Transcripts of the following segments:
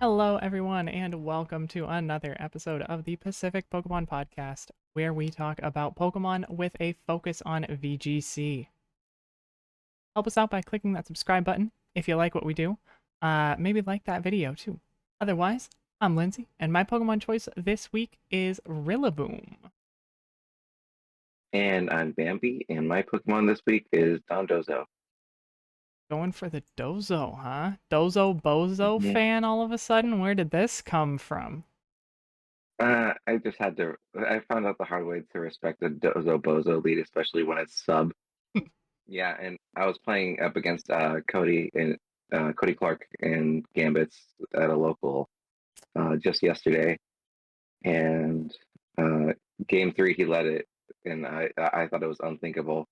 Hello, everyone, and welcome to another episode of the Pacific Pokemon Podcast, where we talk about Pokemon with a focus on VGC. Help us out by clicking that subscribe button if you like what we do. Maybe like that video too. Otherwise, I'm Lindsay, and my Pokemon choice this week is Rillaboom. And I'm Bambi, and my Pokemon this week is Dondozo. Going for the Dozo, huh? Dozo Bozo Mhm. fan all of a sudden? Where did this come from? I just had to. I found out the hard way to respect the Dozo Bozo lead, especially when it's sub. Yeah, and I was playing up against Cody Clark and Gambits at a local just yesterday, and uh, game three he led it, and I thought it was unthinkable,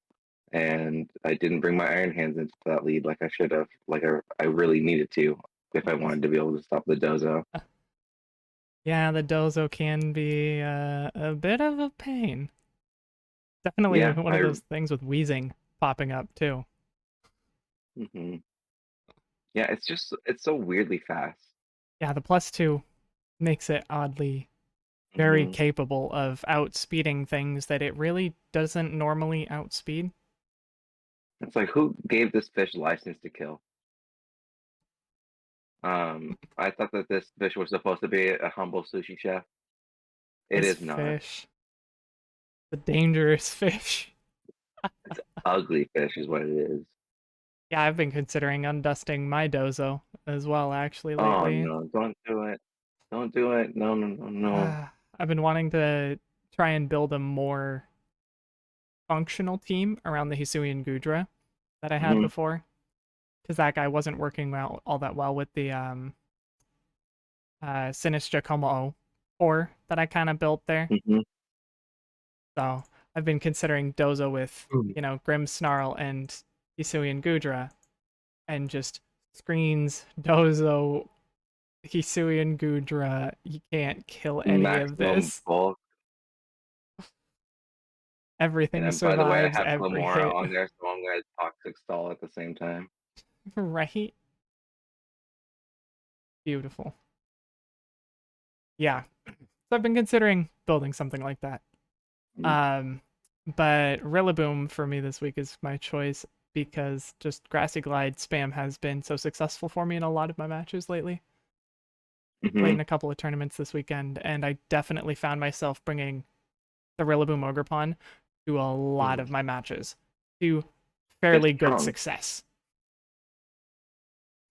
and I didn't bring my Iron Hands into that lead like I should have, like I really needed to if I wanted to be able to stop the Dozo. Yeah, the Dozo can be a bit of a pain. Definitely Yeah, one of those things with wheezing popping up too. mhm. Yeah, it's so weirdly fast. Yeah, the +2 makes it oddly very Hmm. capable of outspeeding things that it really doesn't normally outspeed. It's like who gave this fish license to kill? I thought that this fish was supposed to be a humble sushi chef. It This is not. fish, the dangerous fish. It's ugly fish, is what it is. Yeah, I've been considering undusting my Dozo as well, actually, Oh lately. no! Don't do it! Don't do it! No! No! No! No! I've been wanting to try and build a more functional team around the Hisuian Gudra that I had Hmm. before, because that guy wasn't working all that well with the Sinistra Como core that I kind of built there. Hmm. So I've been considering Dozo with, Hmm. Grim Snarl and Hisuian Gudra, and just screens Dozo, Hisuian Gudra. You can't kill any of Maximum this. bulk. And Everything then, by the way, I survives have every Clamora hit. on there, so I'm gonna toxic stall at the same time. Right? Beautiful. Yeah. So I've been considering building something like that. Mm. Um, but Rillaboom for me this week is my choice because just Grassy Glide spam has been so successful for me in a lot of my matches lately. Played Hmm. in a couple of tournaments this weekend, and I definitely found myself bringing the Rillaboom Ogerpon to a lot Hmm. of my matches to It's fairly good strong. success.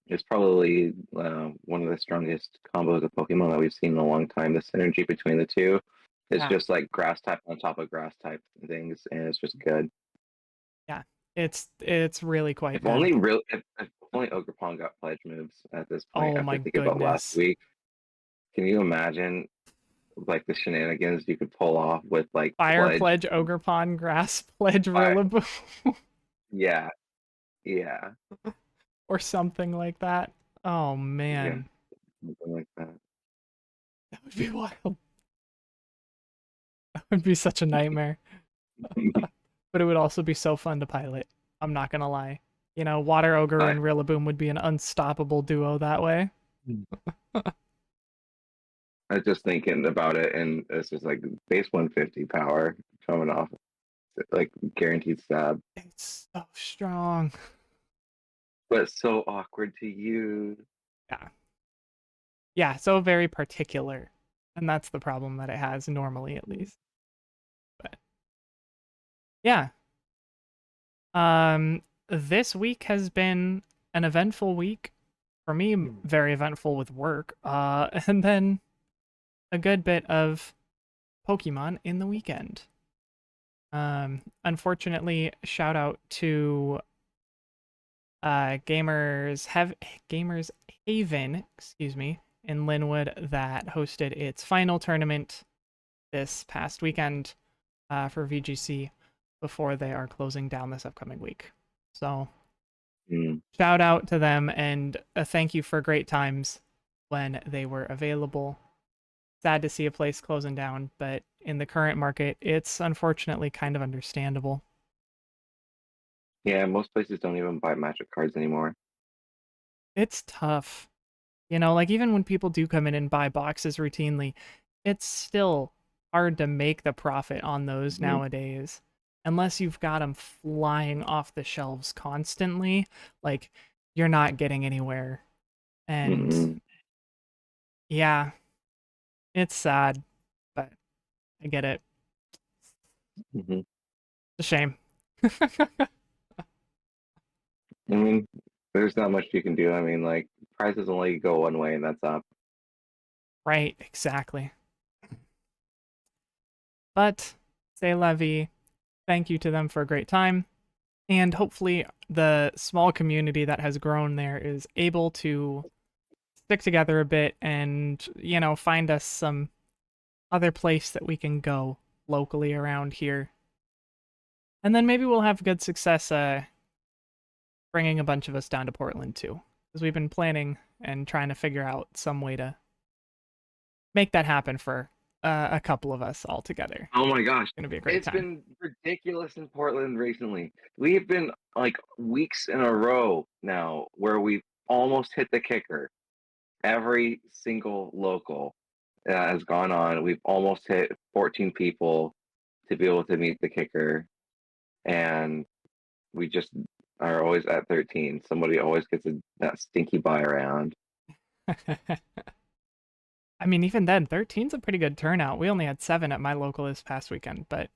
It's probably one of the strongest combos of Pokemon that we've seen in a long time. The synergy between the two is Yeah, just like grass type on top of grass type things, and it's just good. yeah, it's really quite If good. only if only Ogerpon got pledge moves at this point Oh after my thinking about last goodness. week. Can you imagine like the shenanigans you could pull off with like Fire pledge? Pledge Ogerpon, Grass Pledge I, Rillaboom, yeah, yeah, or something like that. Oh yeah, man, something like that. that would be wild. That would be such a nightmare. But it would also be so fun to pilot. I'm not gonna lie. Water Ogre I and Rillaboom would be an unstoppable duo that way. I was just thinking about it, and it's just like base 150 power coming off like guaranteed stab, It's so strong. but so awkward to use. Yeah. Yeah, so very particular. And that's the problem that it has, normally at least. But yeah. This week has been an eventful week. For me, very eventful with work. And then a good bit of Pokemon in the weekend. Unfortunately, shout out to Gamers Haven, excuse me, in Linwood that hosted its final tournament this past weekend for VGC before they are closing down this upcoming week. So Mm. shout out to them and a thank you for great times when they were available. Sad to see a place closing down, but in the current market, it's unfortunately kind of understandable. Yeah, most places don't even buy magic cards anymore. It's tough. You know, like even when people do come in and buy boxes routinely, it's still hard to make the profit on those Mhm. nowadays. Unless you've got them flying off the shelves constantly, like you're not getting anywhere. And Mhm. yeah, it's sad, but I get it. Mhm. It's a shame. I mean, there's not much you can do. I mean, like prices only go one way, and that's up. Right, exactly. But say la vie, thank you to them for a great time. And hopefully, the small community that has grown there is able to stick together a bit and, you know, find us some other place that we can go locally around here. And then maybe we'll have good success bringing a bunch of us down to Portland too. Because we've been planning and trying to figure out some way to make that happen for a couple of us all together. Oh my gosh. It's going to be a great It's time. been ridiculous in Portland recently. We've been like weeks in a row now where we've almost hit the kicker. Every single local has gone on. We've almost hit 14 people to be able to meet the kicker, and we just are always at 13. Somebody always gets that stinky buy around. I mean, even then, 13's a pretty good turnout. We only had 7 at my local this past weekend, but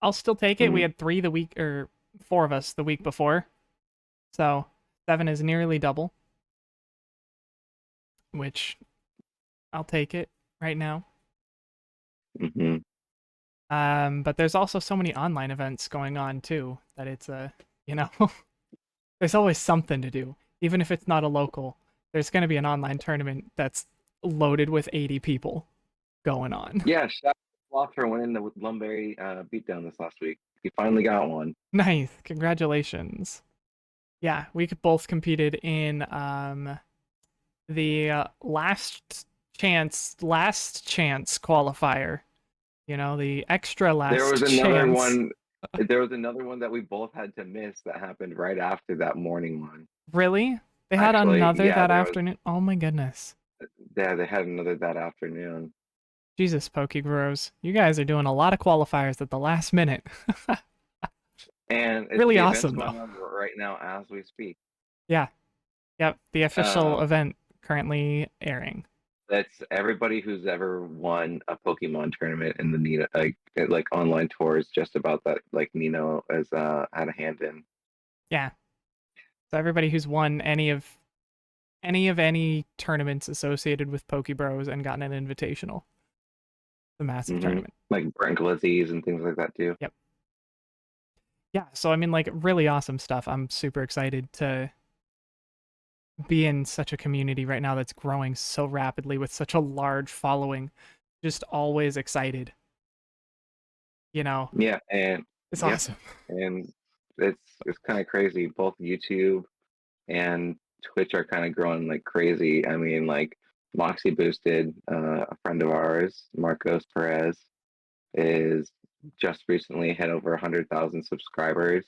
I'll still take it. We Mhm. had 3 the week, or 4 of us the week before. So 7 is nearly double, which I'll take it right now. Mhm. But there's also so many online events going on too that it's you know, there's always something to do. Even if it's not a local, there's going to be an online tournament that's loaded with 80 people going on. Yeah, shout out for winning the Lumberry beatdown this last week. He finally got one. Nice. Congratulations. Yeah, we could both competed in the last chance qualifier. You know, the extra There was last another chance. one. There was another one that we both had to miss that happened right after that morning one. Really? They had Actually, another yeah, that there was. afternoon. Oh my goodness. Yeah, they had another that afternoon. Jesus, Pokebros. You guys are doing a lot of qualifiers at the last minute. And it's Really the event's awesome though. going on right now as we speak. Yeah. Yep. The official Um, event currently airing. that's everybody who's ever won a Pokemon tournament in the Nina like online tours. Just about that, like Nino has had a hand in. Yeah. So everybody who's won any tournaments associated with Pokebros and gotten an invitational. The massive Hmm. tournament. Like Brent Glizzies and things like that too. Yep. Yeah, so I mean like really awesome stuff. I'm super excited to be in such a community right now that's growing so rapidly with such a large following. Just always excited. You know, Yeah, and it's yep, awesome. and it's kind of crazy. Both YouTube and Twitch are kind of growing like crazy. I mean, like Moxie Boosted, a friend of ours, Marcos Perez, is just recently hit over 100,000 subscribers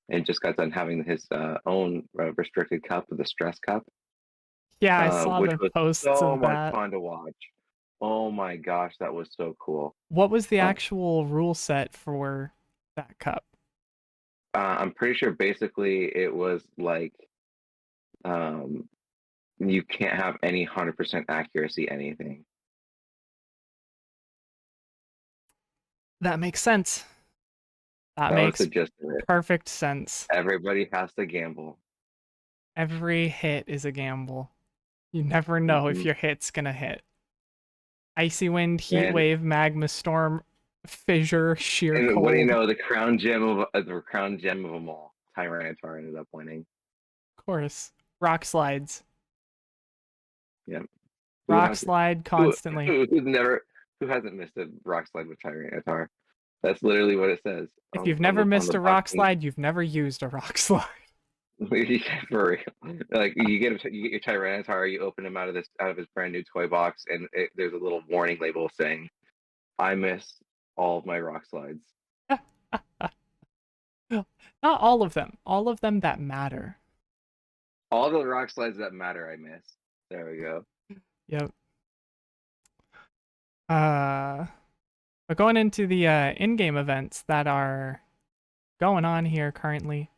and just got done having his own restricted cup, the Stress Cup, Yeah, I saw which the was posts so of much that. fun to watch. Oh my gosh, that was so cool. What was the Um, actual rule set for that cup? I'm pretty sure basically it was like um, you can't have any 100% accuracy anything. That makes sense. That That was the makes gist of it. perfect sense. Everybody has to gamble. Every hit is a gamble. You never know if Hmm. your hit's gonna hit. Icy wind, heat And wave, magma storm, fissure, sheer and what do you cold. know? The crown gem of them all, Tyranitar ended up winning. Of course. Rock slides. Yeah. Who Rock has slide who constantly. who's never who hasn't missed a rock slide with Tyranitar? That's literally what it says If you've never on missed the a box. rock slide, you've never used a rock slide. For real. Like you get your Tyranitar, you open him out of his brand new toy box, and there's a little warning label saying, "I miss all of my rock slides." Not all of them. All of them that matter. All the rock slides that matter, I miss. There we go. Yep. But going into the in-game events that are going on here currently.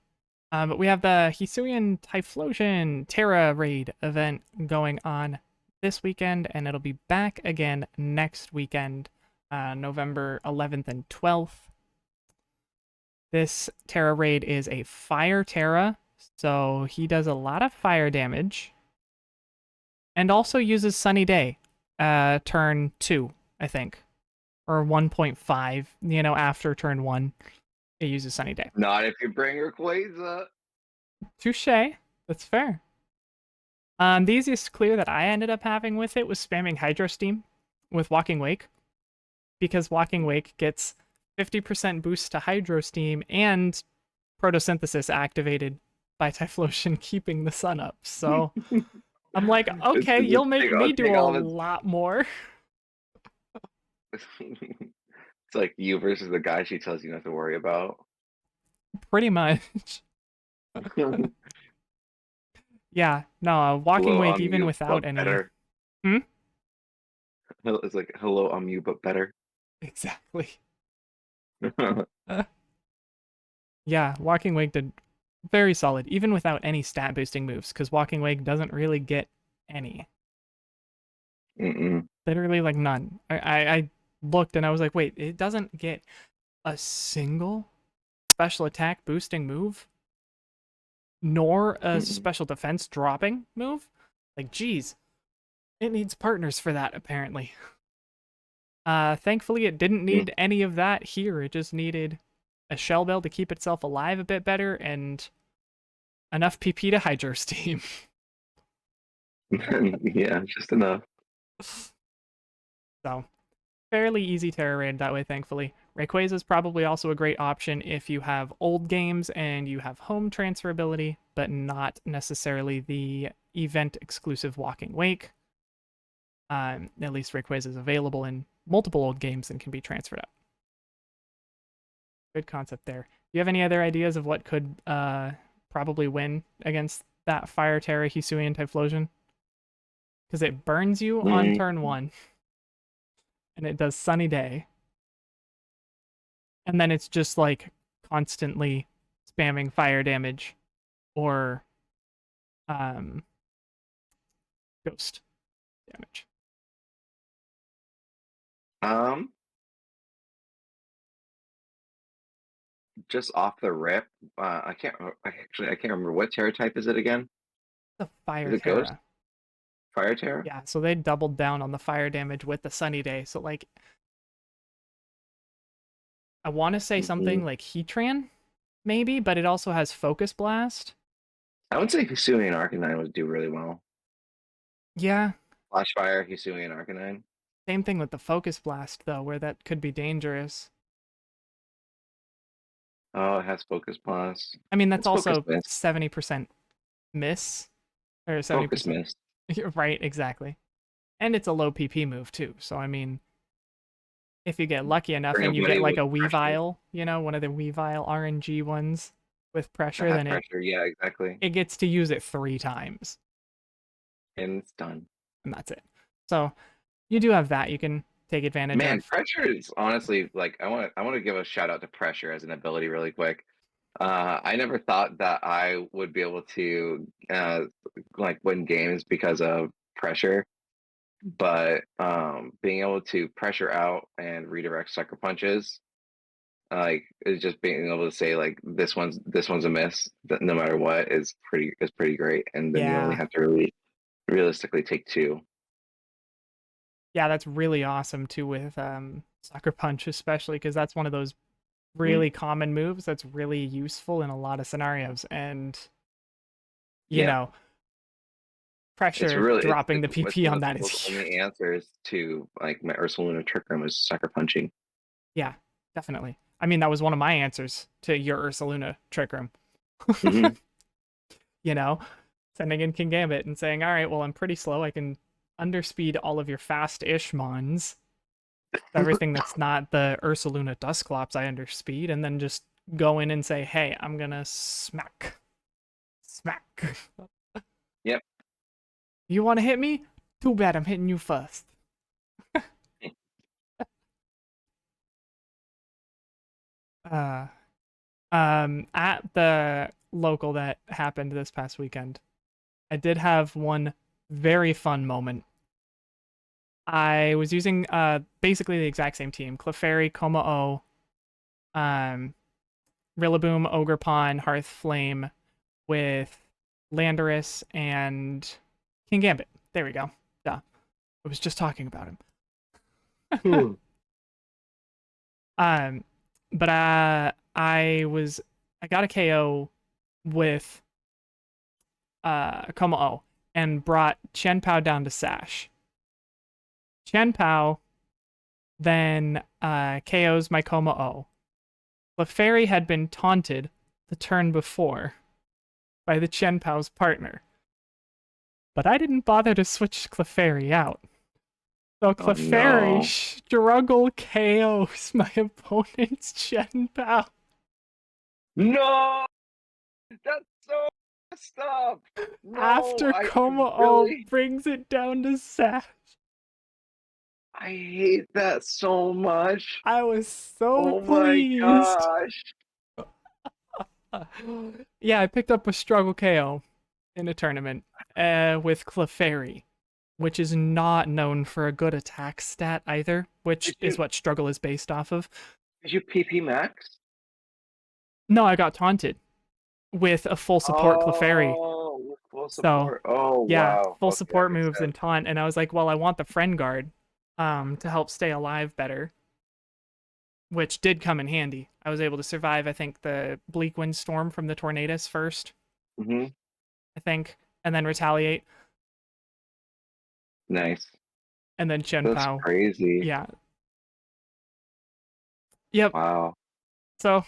But we have the Hisuian Typhlosion Terra Raid event going on this weekend, and it'll be back again next weekend, November 11th and 12th. This Terra Raid is a Fire Terra, so he does a lot of fire damage, and also uses Sunny Day, turn 2, I think, or 1.5, after turn 1. It uses Sunny Day. Not if you bring Rayquaza. Touche. That's fair. The easiest clear that I ended up having with it was spamming Hydro Steam with Walking Wake, because Walking Wake gets 50% boost to Hydro Steam and Photosynthesis activated by Typhlosion keeping the sun up. So I'm like, okay, you'll make me do a lot more. It's like you versus the guy she tells you not to worry about. Pretty much. Yeah, no, Walking Wake even without any. Better. It's like, hello, I'm you, but better. Exactly. Yeah, Walking Wake did very solid, even without any stat boosting moves, because Walking Wake doesn't really get any. Literally, like, none. I looked and I was like, wait, it doesn't get a single special attack boosting move? Nor a special defense dropping move? Like, geez. It needs partners for that, apparently. Thankfully, it didn't need any of that here. It just needed a Shell Bell to keep itself alive a bit better and enough PP to Hydro Steam. Yeah, just enough. So, fairly easy Terra Raid that way, thankfully. Rayquaza is probably also a great option if you have old games and you have home transferability, but not necessarily the event-exclusive Walking Wake. At least Rayquaza is available in multiple old games and can be transferred up. Good concept there. Do you have any other ideas of what could probably win against that Fire Terra Hisuian Typhlosion? Because it burns you on turn 1, and it does Sunny Day. And then it's just like constantly spamming fire damage or ghost damage. Just off the rip, I can't remember what Terra type is it again? The Fire is it Terra. Ghost? Fire Terra? Yeah, so they doubled down on the fire damage with the Sunny Day. So like, I want to say something like Heatran, maybe, but it also has Focus Blast. I would say Hisuian Arcanine would do really well. Yeah. Flash Fire, Hisuian Arcanine. Same thing with the Focus Blast, though, where that could be dangerous. Oh, it has Focus Blast. I mean, that's also 70% miss. Or 70%. Focus miss. Right, exactly. And it's a low PP move, too. So, I mean, if you get lucky enough and you get like a Weavile, one of the Weavile RNG ones with pressure, then yeah, exactly. It gets to use it 3 times. And it's done. And that's it. So you do have that you can take advantage of. Man, pressure is honestly like I want to give a shout out to pressure as an ability really quick. I never thought that I would be able to like win games because of pressure, but being able to pressure out and redirect sucker punches, like is just being able to say like this one's a miss, that no matter what is pretty great, and then you only have to really realistically take 2. Yeah, that's really awesome too with Sucker Punch, especially because that's one of those really common moves that's really useful in a lot of scenarios. And, you know, pressure dropping the PP on that is huge. Only answers to like my Ursaluna Trick Room is Sucker Punching. Yeah, definitely. I mean, that was one of my answers to your Ursaluna Trick Room. Sending in King Gambit and saying, all right, well, I'm pretty slow. I can underspeed all of your fast-ish mons. Everything that's not the Ursaluna Dusclops I underspeed, and then just go in and say, hey, I'm gonna smack. Yep. You want to hit me? Too bad I'm hitting you first. Uh, at the local that happened this past weekend, I did have one very fun moment. I was using basically the exact same team: Clefairy, Kommo-o, um, Rillaboom, Ogerpon, Hearth Flame with Landorus and King Gambit. There we go. Yeah, I was just talking about him. Hmm. um, but I got a KO with Kommo-o and brought Chen Pao down to Sash. Chen Pao then KOs my Kommo-o. Clefairy had been taunted the turn before by the Chen Pao's partner, but I didn't bother to switch Clefairy out. So Oh Clefairy no. struggle KOs my opponent's Chen Pao No, that's so messed up. No, after I Kommo-o really, brings it down to Sash. I hate that so much. I was so Oh my pleased. gosh. Yeah, I picked up a struggle KO in a tournament with Clefairy, which is not known for a good attack stat either, which Did is you what struggle is based off of. did you PP max? No, I got taunted with a full support Clefairy. Oh, with full So, support. Oh yeah, wow. full Okay, that support makes moves and sense. taunt, and I was like, well, I want the friend guard to help stay alive better, which did come in handy. I was able to survive, I think, the Bleak Wind Storm from the Tornadus first, Hmm. I think, and then retaliate, Nice. and then Chen That's Pao. crazy. Yeah. Yep. Wow. So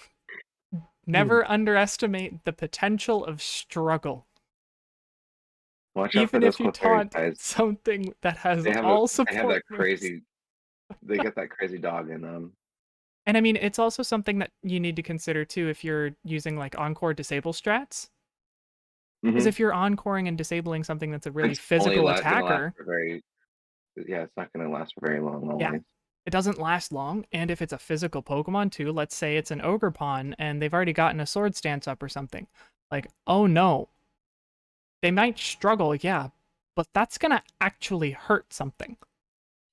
Hmm. never underestimate the potential of struggle. Watch out for Even those if you Clefairy taunt guys. something that has They have a all they have support that moves. crazy they get that crazy dog in them. And I mean, it's also something that you need to consider too if you're using like encore disable strats. Because Hmm. if you're encoring and disabling something that's a really It's only physical gonna last attacker, for very yeah, it's not gonna last for very long yeah, always. it doesn't last long. And if it's a physical Pokemon too, let's say it's an Ogerpon and they've already gotten a Sword Stance up or something, like, oh no, they might struggle, yeah, but that's gonna actually hurt something.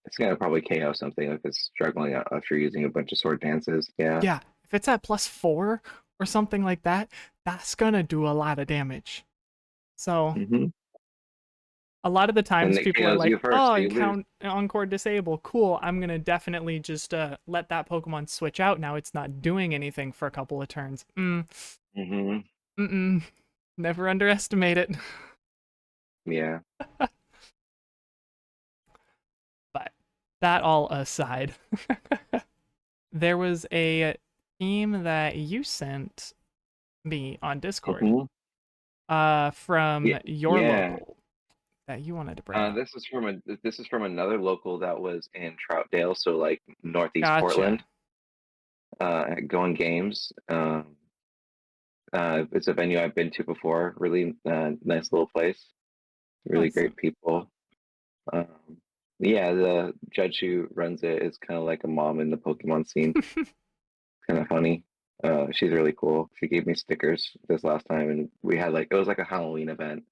It's gonna probably KO something if it's struggling after using a bunch of sword dances. Yeah. Yeah, if it's at +4 or something like that, that's gonna do a lot of damage. So Hmm. a lot of the And times it people are KOs you like, first, "Oh, so you lose. Encore disable, cool. I'm gonna definitely just let that Pokemon switch out. Now it's not doing anything for a couple of turns." Hmm. Mm. Never underestimate it. Yeah. But that all aside, there was a theme that you sent me on Discord Hmm. from Yeah. your Yeah. local that you wanted to bring up. This is from another local that was in Troutdale, so like northeast Gotcha. Portland. Going games. It's a venue I've been to before. Really nice little place. Really great Awesome. people. Um, yeah, the judge who runs it is kind of like a mom in the Pokemon scene. Kind of funny. She's really cool. She gave me stickers this last time, and we had like it was like a Halloween event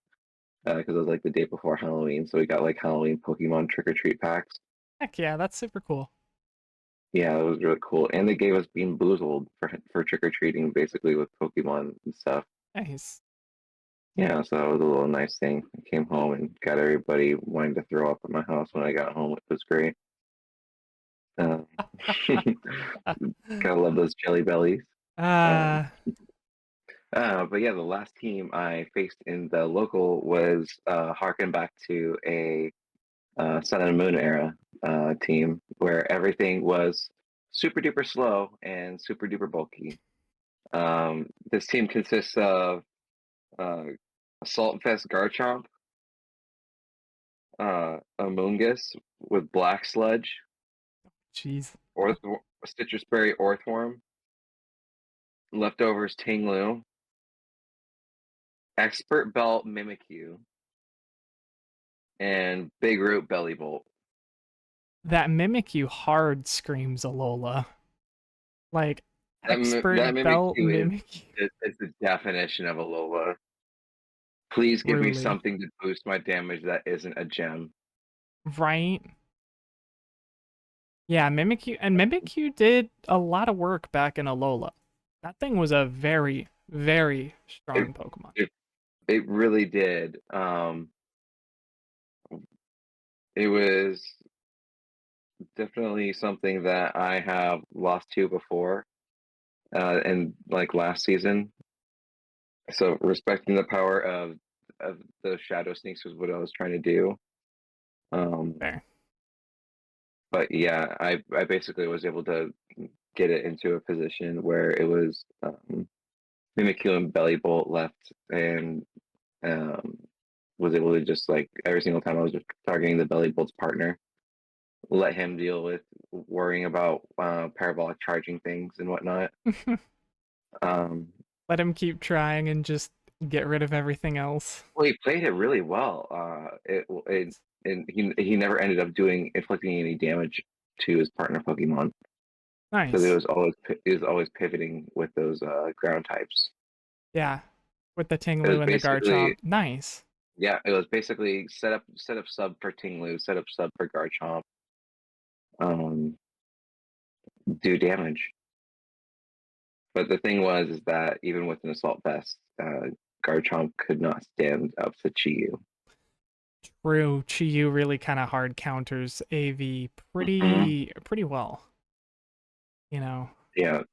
because it was like the day before Halloween, so we got like Halloween Pokemon trick or treat packs. Heck yeah, that's super cool. Yeah, it was really cool, and they gave us Bean Boozled for trick or treating, basically with Pokemon and stuff. Nice. Yeah, so that was a little nice thing. I came home and got everybody wanting to throw up at my house when I got home. It was great. Um, gotta love those jelly bellies. Um, uh, but yeah, the last team I faced in the local was harken back to a Sun and Moon era team where everything was super duper slow and super duper bulky. This team consists of uh, Assault Fest Garchomp, Amoonguss with Black Sludge, jeez. Orth Citrus Berry Orthworm, Leftovers Tinglu, Expert Belt Mimikyu, and Big Root Belly Bolt. That Mimikyu hard screams Alola. Like, That expert belt Mimikyu Mimikyu. is the definition of a Lola. Please give me Truly. something to boost my damage that isn't a gem. Right? Yeah, Mimikyu. And Mimikyu did a lot of work back in Alola. That thing was a very, very It strong Pokemon. it, it really did. It was definitely something that I have lost to before, and like last season. So respecting the power of the Shadow Sneaks was what I was trying to do. Um, Fair. but yeah, I basically was able to get it into a position where it was Mimikyu and Belly Bolt left, and um, was able to just like every single time I was just targeting the Belly Bolt's partner, let him deal with worrying about parabolic charging things and whatnot. Um, Let him keep trying and just get rid of everything else. well, he played it really well. And he never ended up doing inflicting any damage to his partner Pokemon because Nice. it was always pivoting with those ground types. Yeah. With the It was Tinglu and the basically Garchomp. Nice. yeah, it was basically set up sub for Tinglu, set up sub for Garchomp, um, do damage. But the thing was is that even with an assault vest, Garchomp could not stand up to Chi-Yu. True. Chi-Yu really kind of hard counters AV Mhm. pretty well. You know. Yeah,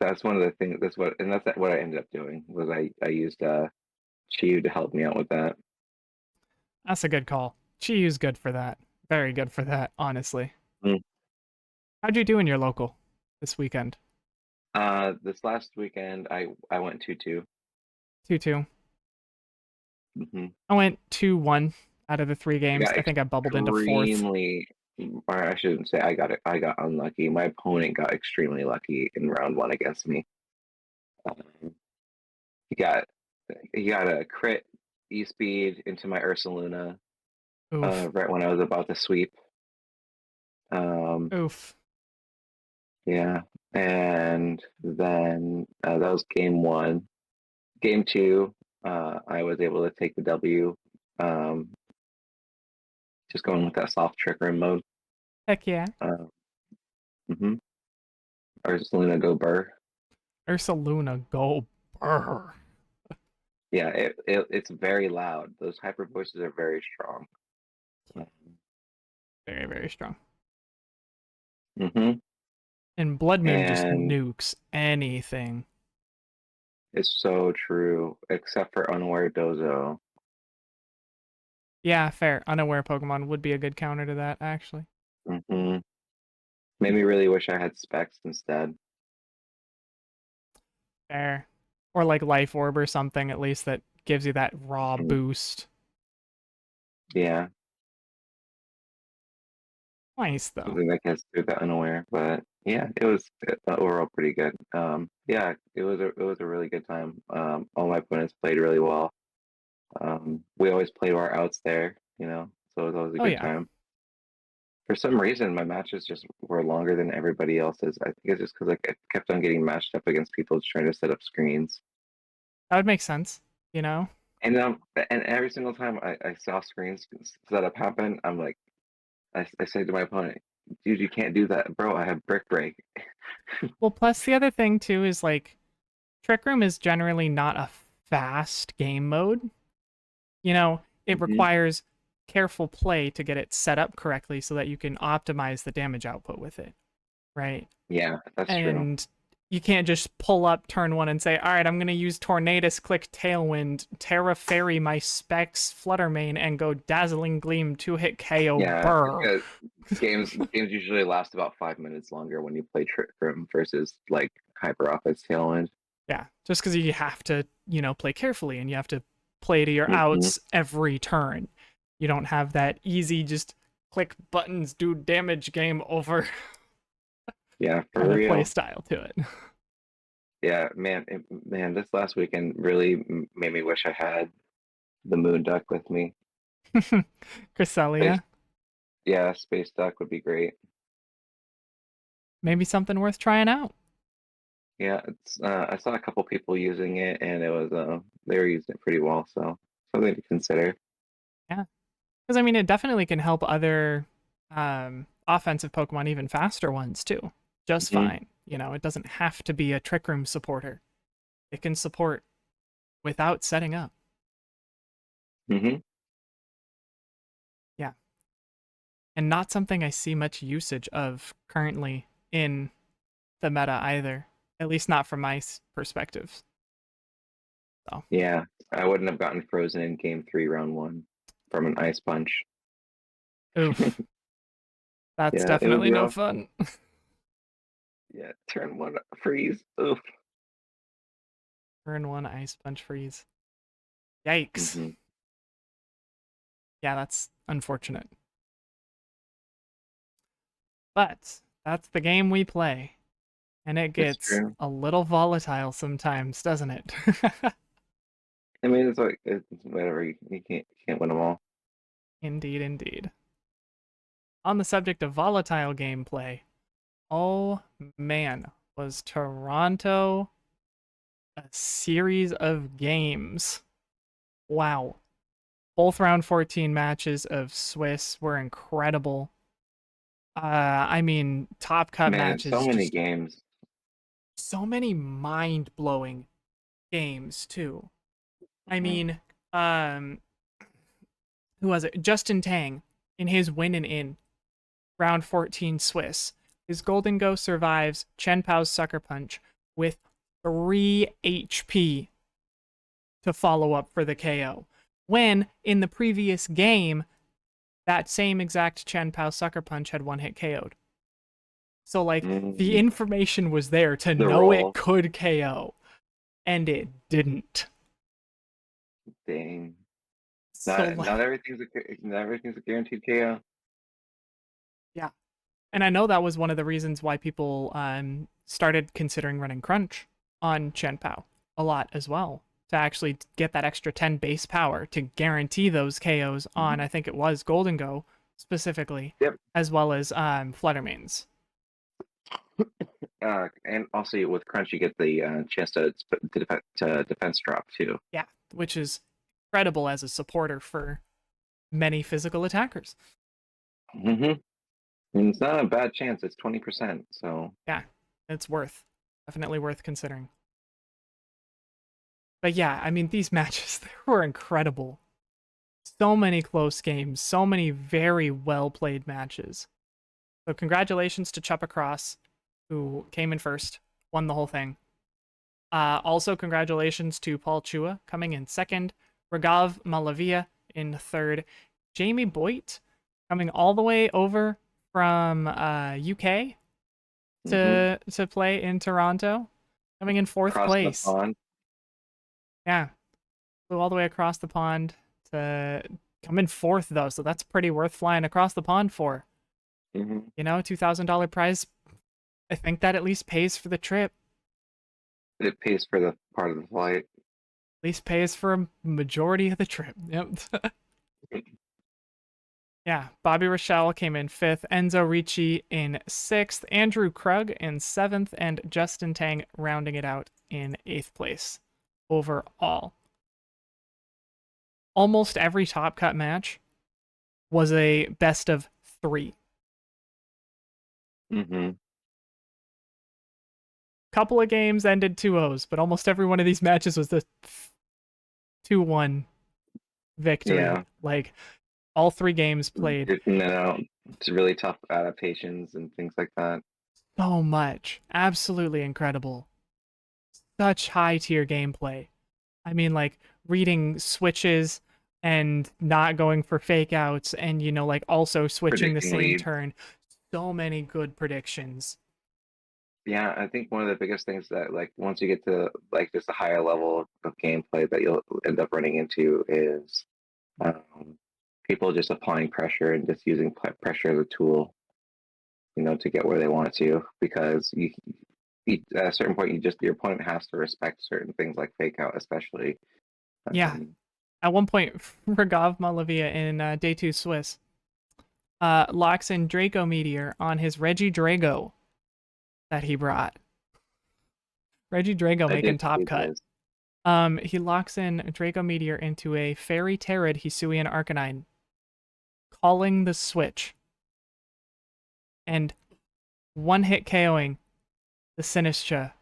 that's one of the things. That's what I ended up doing was I used Chi-Yu to help me out with that. That's a good call. Chi-Yu's good for that. Very good for that, honestly. Mm. How'd you do in your local this weekend? This last weekend I went 2-2. 2-2. Mm-hmm. I went 2-1 out of the three I games. got I think I bubbled into fourth. extremely, or I shouldn't say I got it. I got unlucky. My opponent got extremely lucky in round one against me. Um, he got he got a crit e-speed into my Ursaluna Oof. right when I was about to sweep. Um, Oof. yeah, and then that was game one. Game two, I was able to take the W. Um, just going with that soft trick room mode. Heck yeah. Uh, mm-hmm. Ursaluna go burr. Ursaluna, go burr. Yeah, it's very loud. Those hyper voices are very strong. Very, very strong. Mm-hmm. And Blood Moon just And nukes anything. it's so true, except for Unaware Dozo. Yeah, fair. Unaware Pokemon would be a good counter to that, actually. Mm-hmm. Made me really wish I had specs instead. Fair. Or like Life Orb or something, at least that gives you that raw Mhm. boost. Yeah, Nice, though. something that gets through the Unaware. But yeah, it was overall pretty good. Yeah, it was a really good time. All my opponents played really well. We always played our outs there, so it was always a Oh, good yeah. time. For some reason, my matches just were longer than everybody else's. I think it's just because I kept on getting matched up against people trying to set up screens. That would make sense, you know? And every single time I saw screens set up happen, I'm like, I say to my opponent, dude, you can't do that, bro. I have brick break. Well, plus the other thing, too, is like Trick Room is generally not a fast game mode. You know, it Hmm. requires careful play to get it set up correctly so that you can optimize the damage output with it, right? Yeah, that's true. And you can't just pull up turn one and say, all right, I'm going to use Tornadus, click Tailwind, Terra Fairy my specs, Fluttermane, and go Dazzling Gleam, 2-hit KO, Yeah, burr. games usually last about 5 minutes longer when you play Trick Room versus like Hyper Office Tailwind. Yeah, just because you have to, play carefully and you have to play to your Hmm. outs every turn. You don't have that easy, just click buttons, do damage game over Yeah, for kind of play real. style to it. Yeah, man, this last weekend really made me wish I had the Moon Duck with me. Space, Cresselia. yeah, Space Duck would be great. Maybe something worth trying out. Yeah, it's I saw a couple people using it, and it was they were using it pretty well, so something to consider. Yeah. Because I mean, it definitely can help other offensive Pokemon, even faster ones too, just Hmm. fine. You know, it doesn't have to be a Trick Room supporter. It can support without setting up. Hmm. Yeah, and not something I see much usage of currently in the meta either. At least not from my perspective. So, Yeah, I wouldn't have gotten frozen in Game 3, Round 1 from an Ice Punch. oof, that's Yeah, it was definitely no rough. fun. Yeah, turn 1 freeze. Oof. Turn one Ice Punch freeze. Yikes. Hmm. Yeah, that's unfortunate. But that's the game we play. And it It's gets true. a little volatile sometimes, doesn't it? I mean, it's like it's whatever. You can't win them all. Indeed, indeed. On the subject of volatile gameplay, oh man, was Toronto a series of games. Wow. Both round 14 matches of Swiss were incredible. I mean, top cut Man, so matches, many just games. so many mind blowing games, too. I Mhm. mean, um, who was it? Justin Tang in his win and in round 14 Swiss. His Golden Go survives Chen Pao's Sucker Punch with 3 HP to follow up for the KO. When in the previous game, that same exact Chen Pao Sucker Punch had one hit KO'd. So, like, the Mm, information was there to the know it roll. could KO, and it didn't. Dang. So, Not like, not everything's not everything's a guaranteed KO. yeah. And I know that was one of the reasons why people started considering running Crunch on Chen Pao a lot as well, to actually get that extra 10 base power to guarantee those KOs on, Hmm. I think it was Golden Go specifically, Yep. as well as Fluttermanes. And also with Crunch, you get the chance to defense drop too. Yeah, which is incredible as a supporter for many physical attackers. Hmm. And it's not a bad chance. It's 20%. So. Yeah, it's definitely worth considering. But yeah, I mean, these matches, they were incredible. So many close games, so many very well played matches. So congratulations to Chuppa Cross, who came in first, won the whole thing. Also, congratulations to Paul Chua coming in second, Ragav Malavia in third, Jamie Boyd coming all the way over from UK Hmm. to play in Toronto, coming in fourth Crossing the place. pond. Yeah, flew all the way across the pond to come in fourth though, so that's pretty worth flying across the pond for. Hmm. You know, $2,000 prize. I think that at least pays for the trip. It pays for the part of the flight. At least pays for a majority of the trip. Yep. Yeah, Bobby Rochelle came in fifth, Enzo Ricci in sixth, Andrew Krug in seventh, and Justin Tang rounding it out in eighth place overall. Almost every top cut match was a best of three. Hmm. Couple of games ended 2-0s, but almost every one of these matches was the 2-1 victory. Yeah. Like all three games played No, it's really tough adaptations and things like that. so much. Absolutely incredible. Such high tier gameplay. I mean, like reading switches and not going for fake outs and, you know, like also switching the Predicting same leads. turn. So many good predictions. Yeah, I think one of the biggest things that like once you get to like just a higher level of gameplay that you'll end up running into is um, people just applying pressure and just using pressure as a tool, to get where they want to. Because at a certain point, your opponent has to respect certain things like fake out, especially. Yeah, Um, At one point, Raghav Malavia in Day 2 Swiss locks in Draco Meteor on his Reggie Drago that he brought. Reggie Drago I making did top see cut. this. He locks in Draco Meteor into a Fairy Terrid Hisuian Arcanine, calling the switch, and one hit KOing the Sinistcha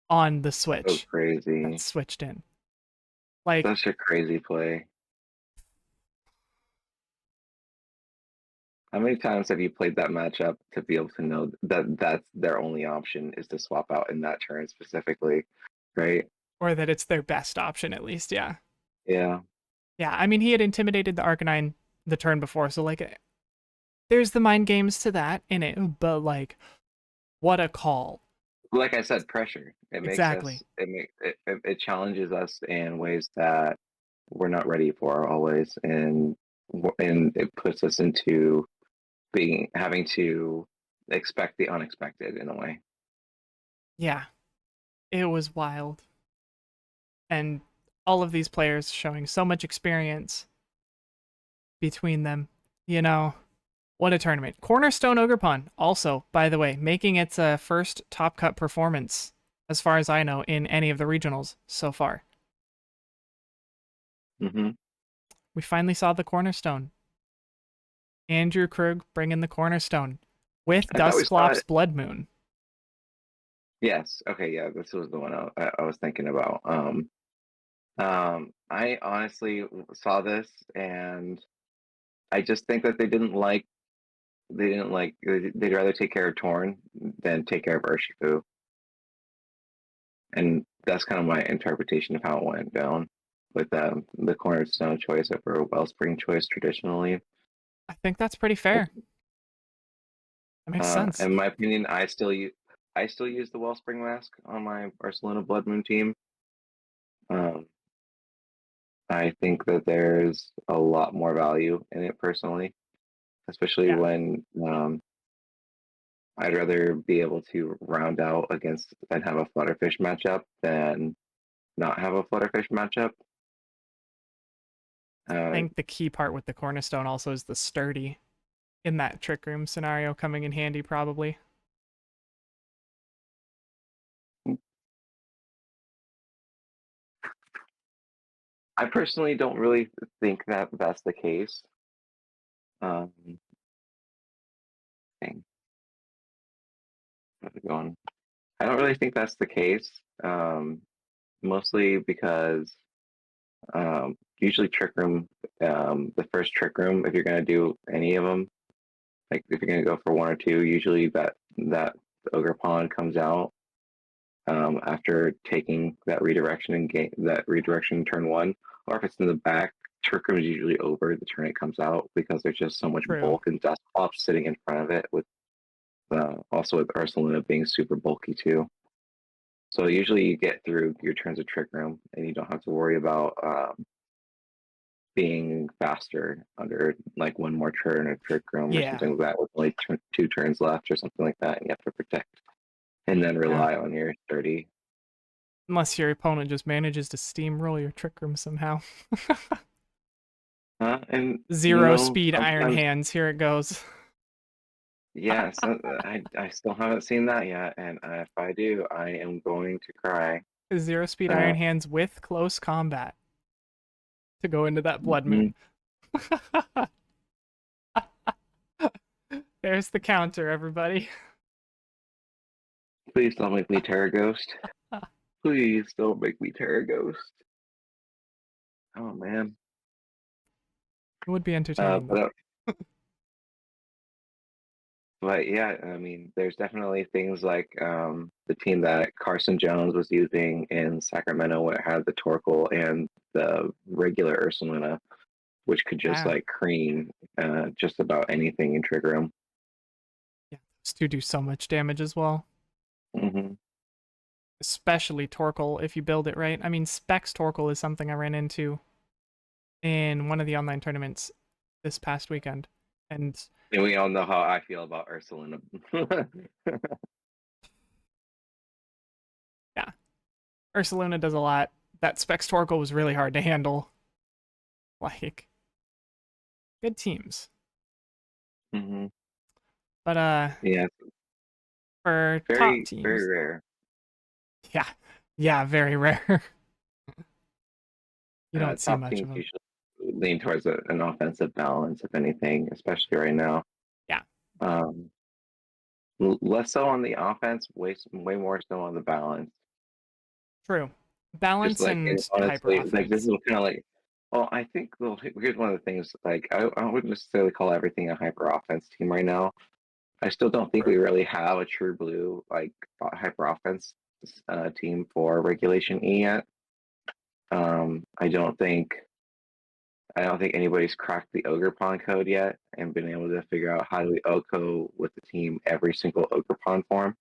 on the So switch crazy. that's switched in. Like, Such a crazy play. How many times have you played that matchup to be able to know that that's their only option is to swap out in that turn specifically, right? or that it's their best option at least, yeah. Yeah. Yeah, I mean, he had intimidated the Arcanine the turn before, so, like, there's the mind games to that in it, but, like, what a call. Like I said, pressure. It makes Exactly. us. It challenges us in ways that we're not ready for always, and it puts us into being having to expect the unexpected in a way. Yeah, it was wild. And all of these players showing so much experience between them. You know, what a tournament. Cornerstone Ogerpon, also, by the way, making its first top cut performance, as far as I know, in any of the regionals so far. Hmm. We finally saw the Cornerstone. Andrew Krug bringing the Cornerstone with I thought we saw Dusclops it. Blood Moon. Yes. Okay. Yeah. This was the one I was thinking about. I honestly saw this, and I just think that they'd rather take care of Torn than take care of Urshifu, and that's kind of my interpretation of how it went down with the Cornerstone choice over Wellspring choice traditionally. I think that's pretty fair. That makes sense. In my opinion, I still use the Wellspring Mask on my Barcelona Blood Moon team. Um, I think that there's a lot more value in it personally, especially Yeah. when I'd rather be able to round out against and have a Flutterfish matchup than not have a Flutterfish matchup. I Uh, think the key part with the Cornerstone also is the sturdy in that Trick Room scenario coming in handy, probably. I personally don't really think that that's the case. Um, dang, how's it going? I don't really think that's the case. Mostly because usually Trick Room, the first Trick Room, if you're gonna do any of them, like if you're gonna go for one or two, usually that Ogre Pawn comes out after taking that redirection and that redirection in turn one, or if it's in the back, Trick Room is usually over the turn it comes out because there's just so much True. bulk and dust pops sitting in front of it. With also with Ursaluna being super bulky too. So usually you get through your turns of Trick Room and you don't have to worry about being faster under like one more turn of Trick Room or Yeah. something like that with only two turns left or something like that, and you have to protect and then Yeah. rely on your sturdy. Unless your opponent just manages to steamroll your Trick Room somehow. And Zero speed Iron sometimes, Hands. Here it goes. yes, I still haven't seen that yet, and if I do, I am going to cry. Zero speed Uh, Iron Hands with close combat to go into that Blood mhm. Moon. There's the counter, everybody. Please don't make me Terra Ghost. Please don't make me Terra Ghost. Oh man. It would be Uh, entertaining, though. but But yeah, I mean, there's definitely things like the team that Carson Jones was using in Sacramento, where it had the Torkoal and the regular Ursaluna, which could just Yeah. like cream just about anything in Trick Room. Yeah. Those two do so much damage as well. Hmm. Especially Torkoal if you build it right. I mean, Specs Torkoal is something I ran into in one of the online tournaments this past weekend. And And we all know how I feel about Ursaluna. yeah, Ursaluna does a lot. That Specs Torkoal was really hard to handle. Like, good teams. Hmm. But Yeah, for top very, very teams, rare. yeah, yeah, very rare. You don't see Top much teams of them. usually lean towards an offensive balance, if anything, especially right now. Yeah, Um, Less so on the offense, way more so on the balance. true. Just Balance like, and and hyper honestly, like this is offense. kind of like, well, I think, well, here's one of the things. Like, I wouldn't necessarily call everything a hyper offense team right now. I still don't think we really have a true blue like hyper offense team for Regulation E yet. I don't think anybody's cracked the Ogre Pond code yet and been able to figure out how do we OCO with the team every single Ogre Pond form.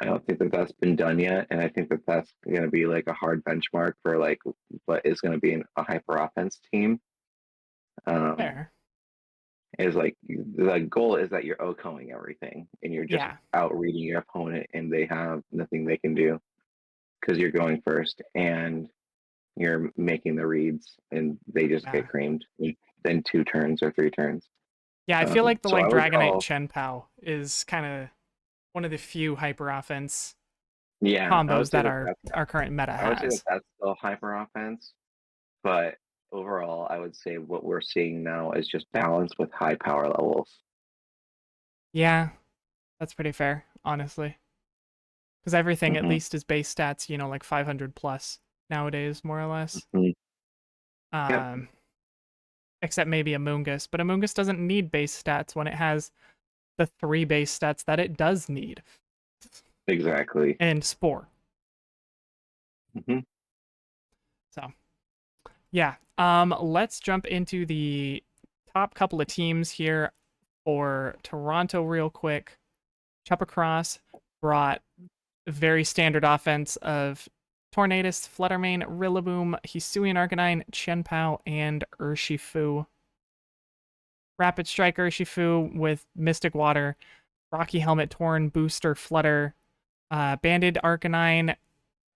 I don't think that that's been done yet, and I think that that's going to be like a hard benchmark for like what is going to be a hyper offense team. Um, Fair. is like the goal is that you're OCOing everything and you're just Yeah, out reading your opponent and they have nothing they can do because you're going first and you're making the reads and they just yeah. get creamed in 2 turns or 3 turns. Yeah, I feel like the So I like would Dragonite call, Chen Pao is kind of one of the few hyper offense yeah, combos that our current meta I would say that has. that's still hyper offense, but overall, I would say what we're seeing now is just balance with high power levels. Yeah, that's pretty fair, honestly. Because everything at Hmm. least is base stats, like 500 plus nowadays, more or less. Hmm. Yep, Um, except maybe Amoonguss, but Amoonguss doesn't need base stats when it has the 3 base stats that it does need, exactly. and Spore. Hmm. So yeah, let's jump into the top couple of teams here for Toronto real quick. Chuppa Cross brought a very standard offense of Tornadus, Fluttermane, Rillaboom, Hisuian Arcanine, Chien-Pao, and Urshifu. Rapid Strike Urshifu with Mystic Water, Rocky Helmet, Torn, Booster, Flutter, Banded Arcanine,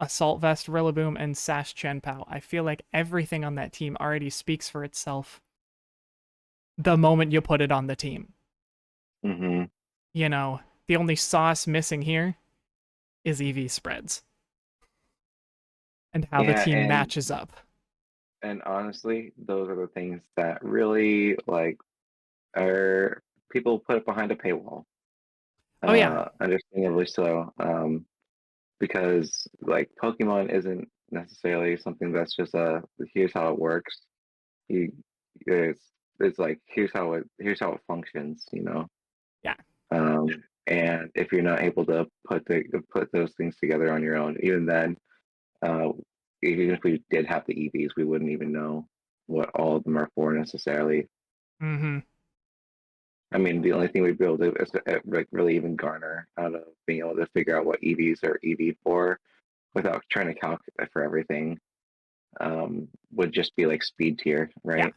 Assault Vest, Rillaboom, and Sash Chien-Pao. I feel like everything on that team already speaks for itself the moment you put it on the team. Hmm. The only sauce missing here is EV spreads and how the Yeah, team matches up. and honestly, those are the things that really like are people put it behind a paywall. Oh yeah, Understandably so. Because like Pokemon isn't necessarily something that's just a here's how it works. You it's it's like here's how it functions, you know. yeah. Um, and if you're not able to put those things together on your own, even then, uh, even if we did have the EVs, we wouldn't even know what all of them are for necessarily. Mm-hmm. I mean, the only thing we'd be able to is like really even garner out of being able to figure out what EVs are EV for without trying to calculate for everything would just be like speed tier, Yeah. right?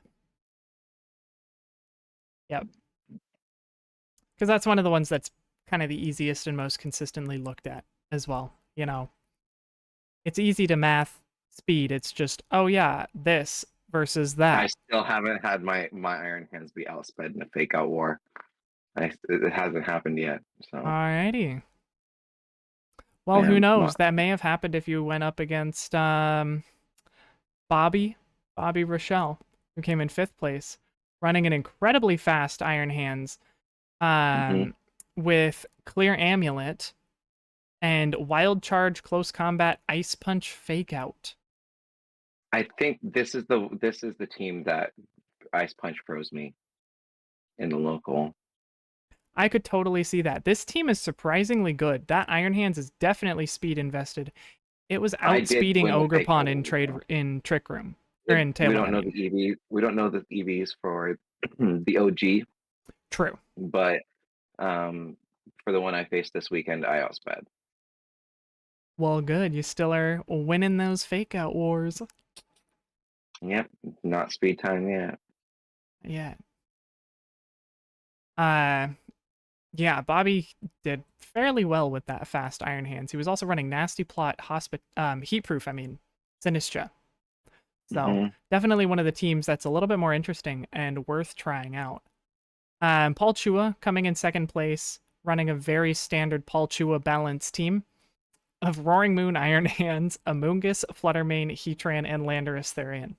Yep. Because that's one of the ones that's kind of the easiest and most consistently looked at as well. It's easy to math speed. It's just, oh yeah, this versus I that. still haven't had my Iron Hands be outsped in a fake out war. It hasn't happened yet, so Alrighty. I Well, who am knows? not. That may have happened if you went up against Bobby, Bobby Rochelle, who came in 5th place, running an incredibly fast Iron Hands Hmm. um, with Clear Amulet and Wild Charge, Close Combat, Ice Punch, Fake Out. I think this is the team that Ice Punch froze me in the local. I could totally see that. This team is surprisingly good. That Iron Hands is definitely speed invested. It was I did outspeeding win the fake Ogerpon out in war trade though. in Trick Room or in We Tailwind. don't I know the mean, EVs. We don't know the EVs for the OG, true. but um, for the one I faced this weekend, I outsped. Well, good. You still are winning those fake out wars. Yep, not speed time yet. Yeah. Uh, yeah. Bobby did fairly well with that fast Iron Hands. He was also running Nasty Plot, Heat Proof. I mean, Sinistra. So Hmm. definitely one of the teams that's a little bit more interesting and worth trying out. Paul Chua coming in second place, running a very standard Paul Chua balanced team of Roaring Moon, Iron Hands, Amoonguss, Fluttermane, Heatran, and Landorus Therian.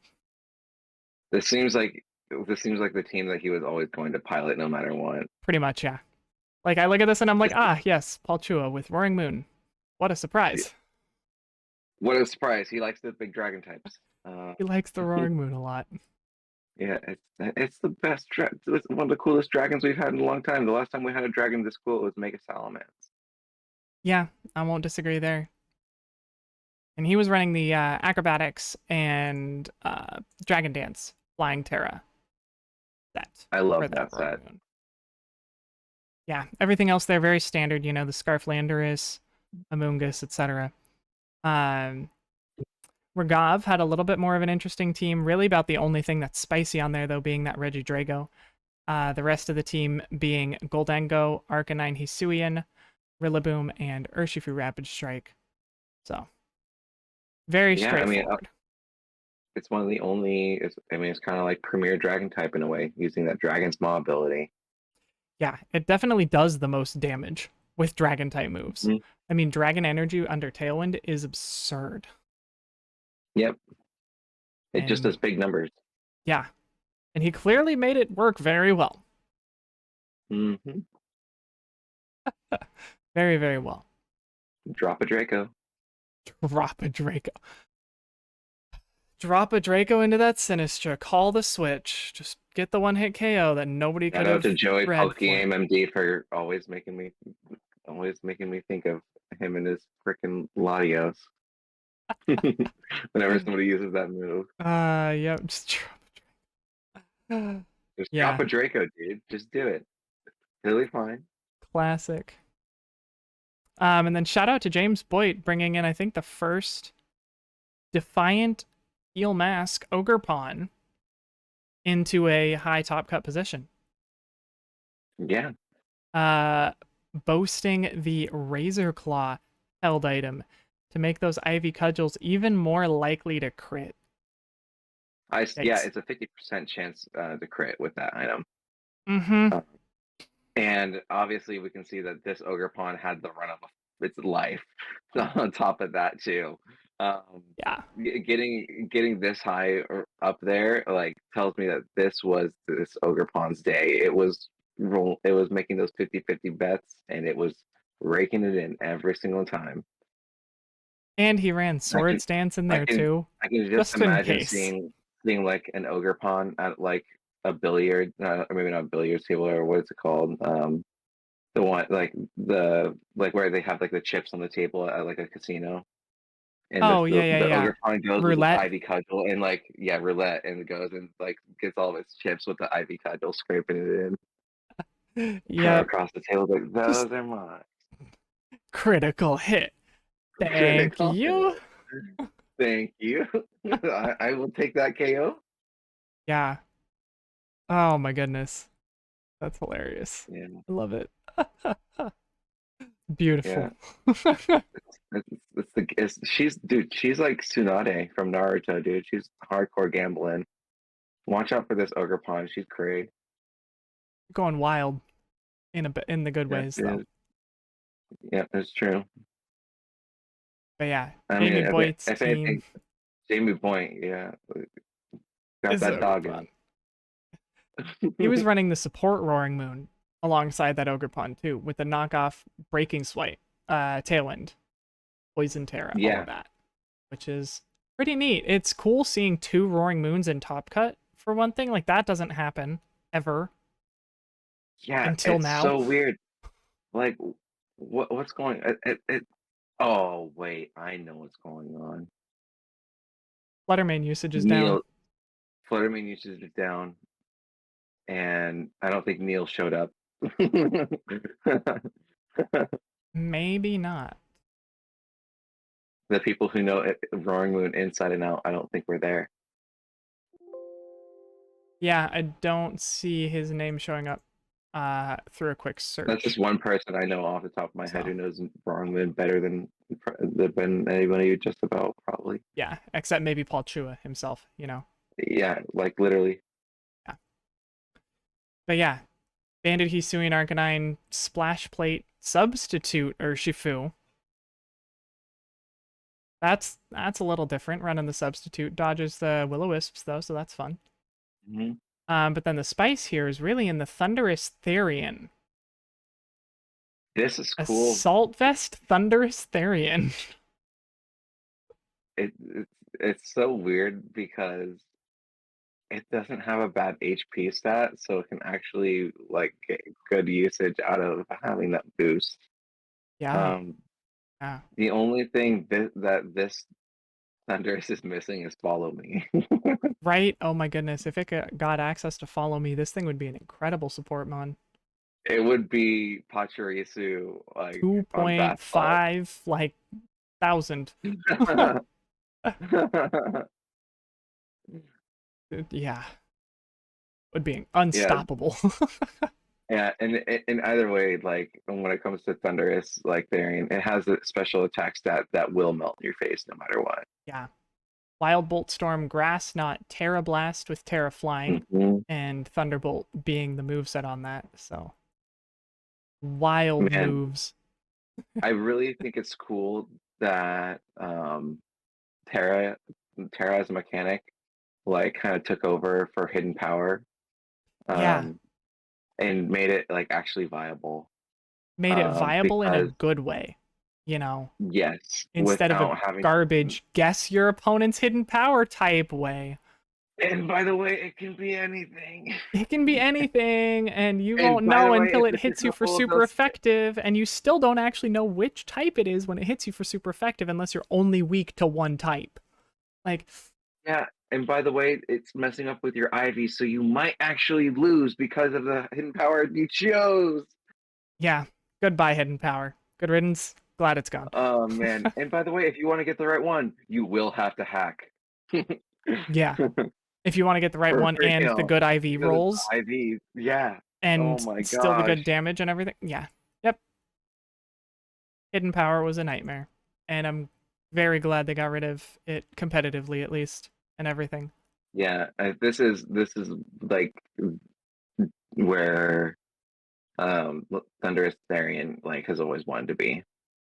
This seems like the team that he was always going to pilot no matter what. Pretty much, yeah. Like, I look at this and I'm like, Just yes, Paul Chua with Roaring Moon. What a surprise. what a surprise! He likes the big dragon types. He likes the Roaring Moon a lot. Yeah, it's the best. It's one of the coolest dragons we've had in a long time. The last time we had a dragon this cool was Mega Salamence. Yeah, I won't disagree there. And he was running the Acrobatics and Dragon Dance Flying Terra set I for love that that Roaring set. Moon. Yeah, everything else there very standard. You know, the Scarf Landorus, Amoonguss, etc. Regav had a little bit more of an interesting team. Really, about the only thing that's spicy on there though being that Regidrago. The rest of the team being Goldango, Arcanine Hisuian, Rillaboom, and Urshifu Rapid Strike. So, very Yeah, I mean, straightforward. it's one of the only. It's kind of like premier dragon type in a way, using that dragon's maw ability. Yeah, it definitely does the most damage with Dragon type moves. Mhm. I mean, Dragon Energy under Tailwind is absurd. Yep, it just And does big numbers. yeah, and he clearly made it work very well. Hmm. Very, very well. Drop a Draco. Drop a Draco. Drop a Draco into that Sinistra. Call the switch. Just get the one hit KO that nobody could Shout out to have Joey read Pokey for. MD for always making me think of him and his freaking Latios. Whenever somebody uses that move, Yep, just drop a Draco. just drop Yeah, a Draco, dude. Just do it. Totally fine. classic. And then shout out to James Boyd bringing in, I think, the first Defiant Eel Mask Ogre Pawn into a high top cut position. Yeah, Uh, boasting the Razor Claw held item to make those Ivy Cudgels even more likely to crit. yeah. Yikes. It's a 50% chance to crit with that item. Mm-hmm. Uh, and obviously, we can see that this Ogre Pawn had the run of its life. On top of that, too, um, Yeah. getting this high or up there like tells me that this was this Ogre Pawn's day. It was making those 50-50 bets, and it was raking it in every single time. And he ran I can Swords Dance in I there can too, I can just just in imagine case. seeing like an Ogre Pawn at like a billiard, or maybe not a billiards table, or what is it called? The one like where they have like the chips on the table at like a casino, and Oh, yeah, yeah, the yeah. Ogre Pawn goes with his Roulette. Ivy Cudgel and like yeah roulette, and goes and like gets all of its chips with the Ivy Cudgel, scraping it in, throw it Yep. across the table like Just those are mine. critical hit. Thank Critical you. hit. Thank you. I will take that KO. Yeah. Oh my goodness. That's hilarious. Yeah. I love it. Yeah. Beautiful. She's like Tsunade from Naruto, dude. She's hardcore gambling. Watch out for this Ogre Pawn. She's crazy. Going wild in the good Yeah, ways though. dude. Yeah, that's true. But yeah, I mean, Jamie Boyd's if team anything, Jamie Point, yeah, got is that Ogre dog Pawn. in He was him. running the support Roaring Moon alongside that Ogre Pawn too, with the knockoff Breaking Swipe, Tailwind, Poison Terra, all of Yeah, that, which is pretty neat. It's cool seeing two Roaring Moons in Top Cut for one thing. Like that doesn't happen ever yeah, until it's now. so weird. Like, what's going? Oh wait, I know what's going on. Fluttermane usage is down. Neil Flutterman usage is down, and I don't think Neil showed up. Maybe not. The people who know Roaring Moon inside and out, I don't think we're there. Yeah, I don't see his name showing up through a quick That's just search. one person I know off the top of my head So who knows Roaring Moon better than anybody just about, probably. probably. Yeah, except maybe Paul Chua himself, you know. Yeah, like literally. Yeah. But yeah, Banded Hisuian Arcanine Splash Plate Substitute Urshifu. That's a little different. Running the substitute dodges the Will-O-Wisps though, so that's fun. Hmm. But then the spice here is really in the Thundurus Therian. This is cool. Assault Vest Thundurus Therian. It's so weird because it doesn't have a bad HP stat, so it can actually like get good usage out of having that boost. Yeah. Um, Yeah. the only thing that this Thundurus is missing is follow me. Right? Oh my goodness. If it got access to follow me, this thing would be an incredible support mon. It would be Pachirisu like on Bath Ball. 2.5 like thousand. Yeah. Would be Yeah, unstoppable. yeah, and in either way, like when it comes to Thundurus, like Therian, it has a special attack stat that will melt in your face no matter what. Yeah. Wild Bolt Storm Grass, not Terra Blast with Terra Flying, Hmm. and Thunderbolt being the moveset on that. So wild Man, moves. I really think it's cool that Terra Terra as a mechanic like kind of took over for Hidden Power, Yeah. um, and made it like actually viable. Made it viable in a Because good way, you know, yes, instead of a without having to. garbage guess your opponent's hidden power type way. And by the way, it can be anything. It can be anything, and you And won't by know the way, until if it it's a hits you for couple of super those, effective, and you still don't actually know which type it is when it hits you for super effective unless you're only weak to one type. Like, yeah. And by the way, it's messing up with your Ivy, so you might actually lose because of the hidden power you chose. yeah, goodbye, hidden power. Good riddance. Glad it's gone. Oh man! And by the way, if you want to get the right one, you will have to hack. Yeah, if you want to get the right For one and the real, good IV because it's rolls the IV. Yeah. Oh and my still the good gosh. damage and everything. Yeah. Yep. Hidden power was a nightmare. And I'm very glad they got rid of it competitively at least and everything. Yeah. This is like where Thunderous Therian like has always wanted to be.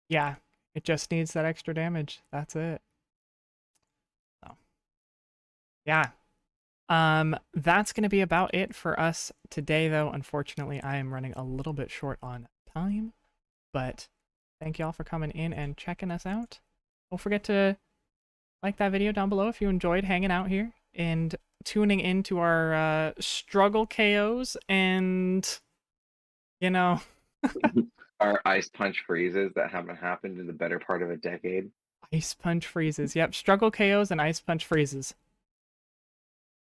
Yeah. It just needs that extra damage. That's it. So yeah. That's gonna be about it for us today though. Unfortunately, I am running a little bit short on time. But thank y'all for coming in and checking us out. Don't forget to like that video down below if you enjoyed hanging out here and tuning into our struggle KOs and, you know, Our ice punch freezes that haven't happened in the better part of a decade. ice punch freezes. Yep, struggle KOs and ice punch freezes.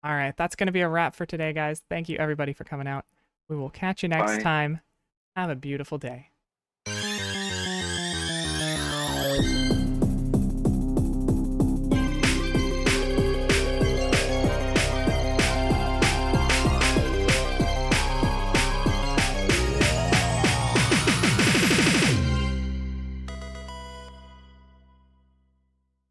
All right, that's going to be a wrap for today, guys. Thank you, everybody, for coming out. We will catch you next Bye. time. Have a beautiful day.